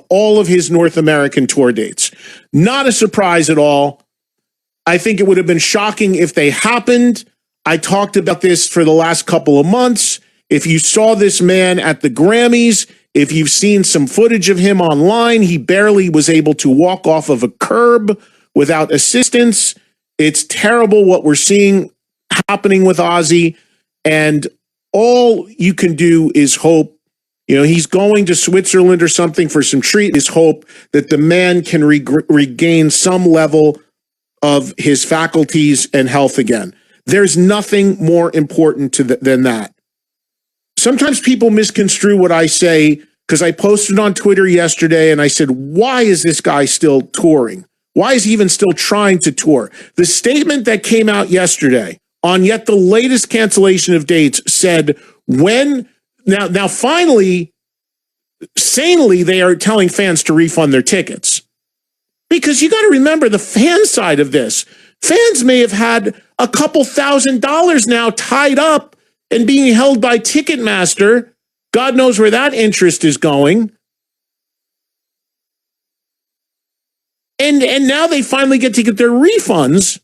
all of his North American tour dates. Not a surprise at all. I think it would have been shocking if they happened. I talked about this for the last couple of months. If you saw this man at the Grammys, if you've seen some footage of him online, he barely was able to walk off of a curb without assistance. It's terrible what we're seeing happening with Ozzy, and all you can do is hope. He's going to Switzerland or something for some treat. Is hope that the man can regain some level of his faculties and health again. There's nothing more important than that. Sometimes people misconstrue what I say, because I posted on Twitter yesterday and I said, why is this guy still touring? Why is he even still trying to tour? The statement that came out yesterday on yet the latest cancellation of dates said now finally, sanely, they are telling fans to refund their tickets. Because you got to remember the fan side of this. Fans may have had a couple $1,000s now tied up and being held by Ticketmaster. God knows where that interest is going. And now they finally get to get their refunds.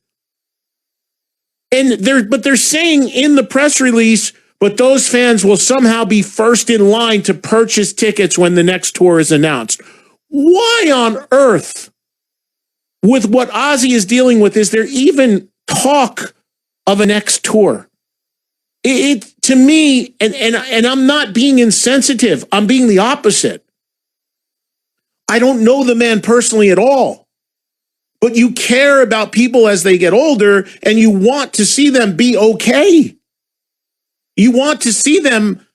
But they're saying in the press release, but those fans will somehow be first in line to purchase tickets when the next tour is announced. Why on earth, with what Ozzy is dealing with, is there even talk of a next tour? It to me, and I'm not being insensitive, I'm being the opposite. I don't know the man personally at all, but you care about people as they get older, and you want to see them be okay. You want to see them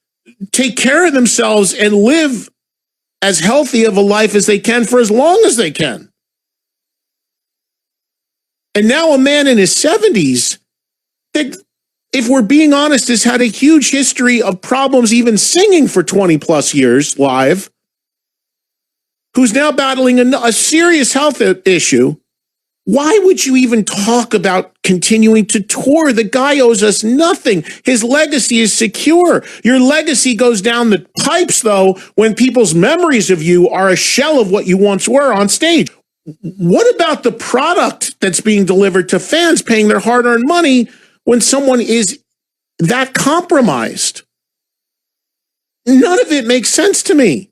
take care of themselves and live as healthy of a life as they can for as long as they can. And now a man in his 70s that, if we're being honest, has had a huge history of problems even singing for 20 plus years live, who's now battling a serious health issue. Why would you even talk about continuing to tour? The guy owes us nothing. His legacy is secure. Your legacy goes down the pipes, though, when people's memories of you are a shell of what you once were on stage. What about the product that's being delivered to fans paying their hard-earned money when someone is that compromised? None of it makes sense to me.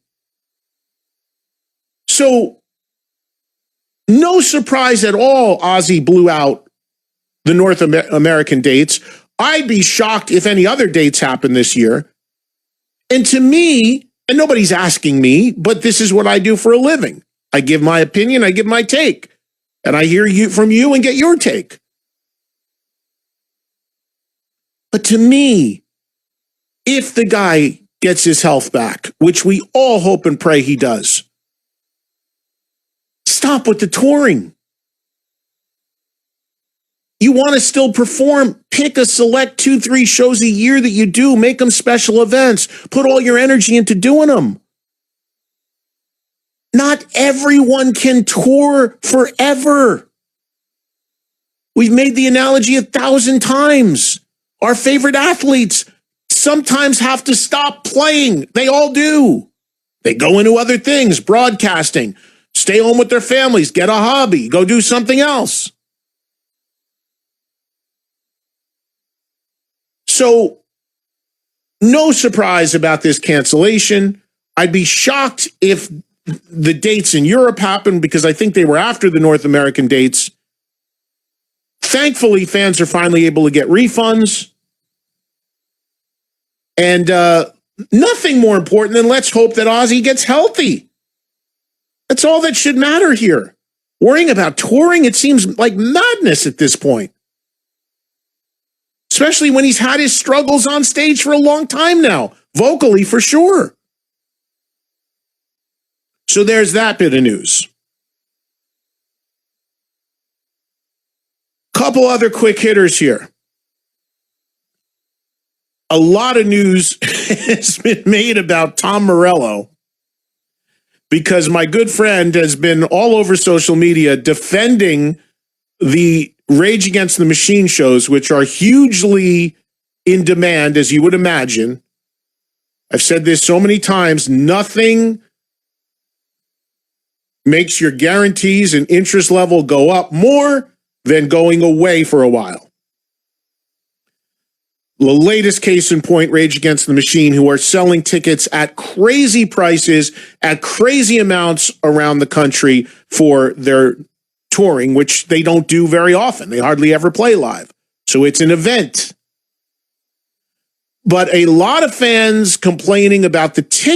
So, no surprise at all, Ozzy blew out the North American dates. I'd be shocked if any other dates happen this year. And to me, and nobody's asking me, but this is what I do for a living. I give my opinion, I give my take, and I hear from you and get your take. But to me, if the guy gets his health back, which we all hope and pray he does, stop with the touring. You want to still perform, pick a select 2-3 shows a year that you do, make them special events, put all your energy into doing them. Not everyone can tour forever. We've made the analogy 1,000 times. Our favorite athletes sometimes have to stop playing. They all do. They go into other things, broadcasting, stay home with their families, get a hobby, go do something else. So, no surprise about this cancellation. I'd be shocked if the dates in Europe happened, because I think they were after the North American dates. Thankfully, fans are finally able to get refunds. And nothing more important than let's hope that Ozzy gets healthy. That's all that should matter here. Worrying about touring, it seems like madness at this point. Especially when he's had his struggles on stage for a long time now, vocally for sure. So there's that bit of news. Couple other quick hitters here. A lot of news has been made about Tom Morello, because my good friend has been all over social media defending the Rage Against the Machine shows, which are hugely in demand, as you would imagine. I've said this so many times, nothing makes your guarantees and interest level go up more than going away for a while. The latest case in point, Rage Against the Machine, who are selling tickets at crazy prices, at crazy amounts around the country for their touring, which they don't do very often. They hardly ever play live. So it's an event. But a lot of fans complaining about the ticket